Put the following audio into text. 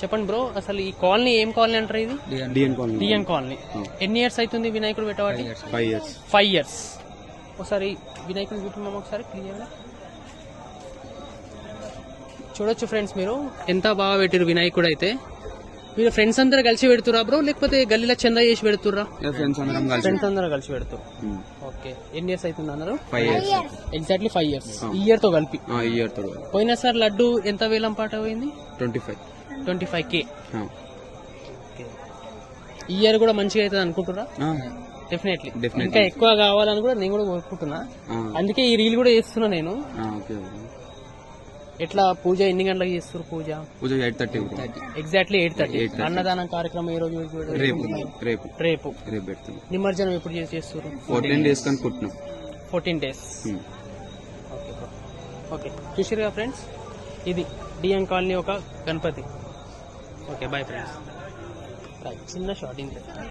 చెప్పండి బ్రో, అసలు ఈ కాలనీ ఏం కాలనీ అంటారు? ఇది డిఎన్ కాలనీ. ఎన్ని ఇయర్స్ అవుతుంది వినాయకుడు పెట్టబట్టి? 5 years. ఒకసారి వినాయకుడు చూపిమమ్మ ఒకసారి క్లియర్గా చూడొచ్చు ఫ్రెండ్స్. మీరు ఎంత బాగా పెట్టారు వినాయకుడు అయితే. మీరు ఫ్రెండ్స్ అందరూ కలిసి పెడుతురా బ్రో, లేకపోతే గల్లీలో చందా చేసి పెడుతుర్రా? ఫ్రెండ్స్ అందరూ కలిసి పెడుతూ. ఓకే, ఎన్ని ఇయర్స్ అవుతుంది అన్నారు? 5 years. Exactly 5 years. ఈ ఇయర్ తో కలిపి. పోయినసారి లడ్డు ఎంత వేలం పాట పోయింది? 25K. ఈ ఇయర్ కూడా మంచిగా అవుతుంది అనుకుంటున్నా? డెఫినెట్లీ. ఇంకా ఎక్కువ కావాలని కూడా నేను కూడా కోరుకుంటున్నా, అందుకే ఈ రీల్ కూడా చేస్తున్నా నేను. ఎట్లా పూజ ఎన్ని గంటలకు చేస్తారు? పూజ 8:30. ఎగ్జాక్ట్లీ 8:30. అన్నదానం కార్యక్రమం ఈ రోజు రేపు. నిమజ్జనం ఎప్పుడు చేస్తారు? 14 days అనుకుంటున్నాం. 14 days. ఓకే, చూసారుగా ఫ్రెండ్స్, ఇది డిఎన్ కాలనీ ఒక గణపతి. Okay, bye friends. చిన్న షార్ట్ ఇంతే.